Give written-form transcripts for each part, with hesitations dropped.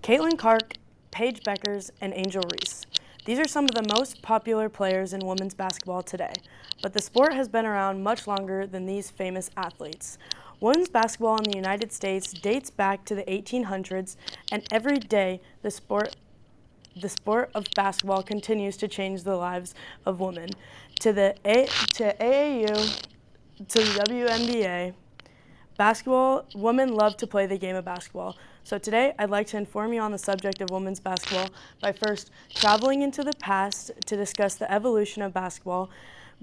Caitlin Clark, Paige Beckers, and Angel Reese. These are some of the most popular players in women's basketball today, but the sport has been around much longer than these famous athletes. Women's basketball in the United States dates back to the 1800s, and every day the sport of basketball continues to change the lives of women. To AAU, to the WNBA, women love to play the game of basketball. So today, I'd like to inform you on the subject of women's basketball by first traveling into the past to discuss the evolution of basketball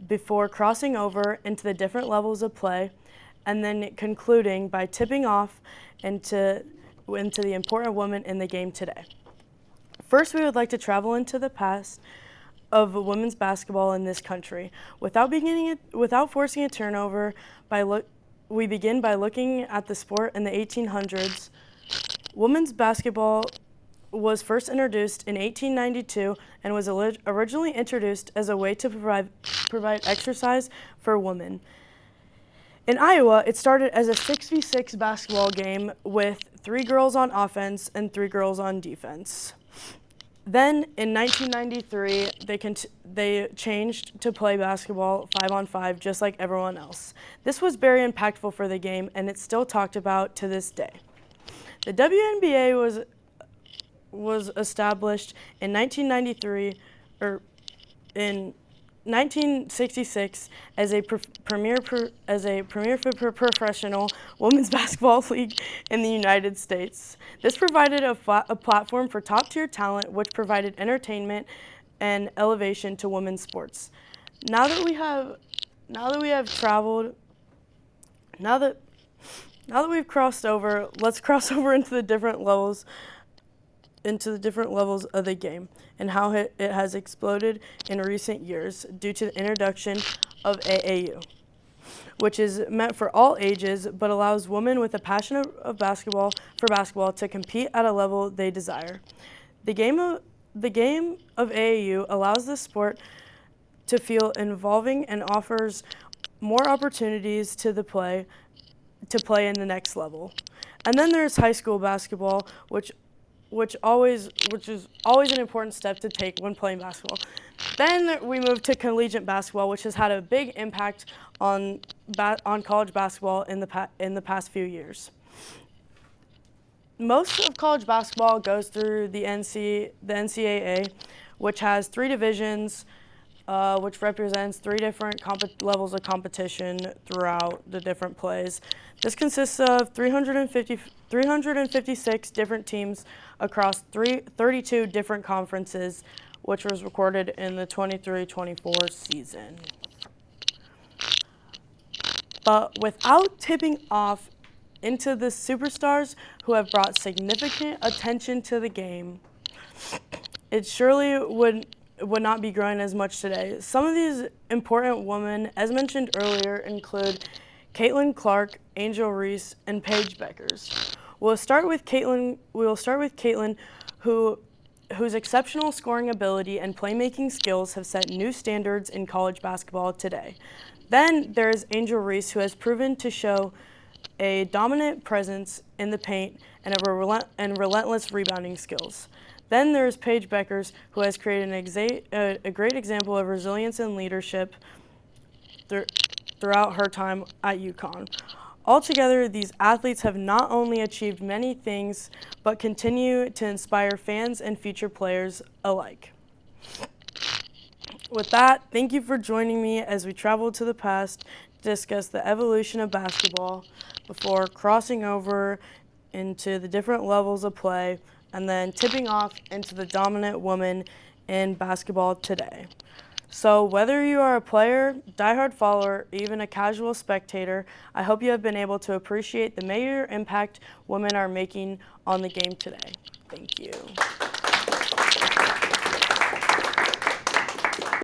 before crossing over into the different levels of play, and then concluding by tipping off into the important women in the game today. First, we would like to travel into the past of women's basketball in this country. Without forcing a turnover, we begin by looking at the sport in the 1800s. Women's basketball was first introduced in 1892 and was originally introduced as a way to provide exercise for women. In Iowa, it started as a 6v6 basketball game with 3 girls on offense and 3 girls on defense. Then, in 1993, they changed to play basketball 5-on-5 just like everyone else. This was very impactful for the game, and it's still talked about to this day. The WNBA was established in 1966 as a premier professional women's basketball league in the United States. This provided a platform for top-tier talent, which provided entertainment and elevation to women's sports. Now that we've crossed over, let's cross over into the different levels of the game and how it has exploded in recent years due to the introduction of AAU, which is meant for all ages but allows women with a passion for basketball to compete at a level they desire. The game of AAU allows the sport to feel involving and offers more opportunities to play in the next level. And then there's high school basketball, which is always an important step to take when playing basketball. Then we move to collegiate basketball, which has had a big impact on college basketball in the past few years. Most of college basketball goes through the NCAA, which has 3 divisions, which represents 3 different levels of competition throughout the different plays. This consists of 356 different teams across 32 different conferences, which was recorded in the 23-24 season. But without tipping off into the superstars who have brought significant attention to the game, it surely would not be growing as much today. Some of these important women, as mentioned earlier, include Caitlin Clark, Angel Reese, and Paige Beckers. We'll start with Caitlin, whose exceptional scoring ability and playmaking skills have set new standards in college basketball today. Then there's Angel Reese, who has proven to show a dominant presence in the paint and relentless rebounding skills. Then there's Paige Beckers, who has created a great example of resilience and leadership throughout her time at UConn. Altogether, these athletes have not only achieved many things, but continue to inspire fans and future players alike. With that, thank you for joining me as we travel to the past to discuss the evolution of basketball before crossing over into the different levels of play and then tipping off into the dominant woman in basketball today. So whether you are a player, diehard follower, or even a casual spectator, I hope you have been able to appreciate the major impact women are making on the game today. Thank you.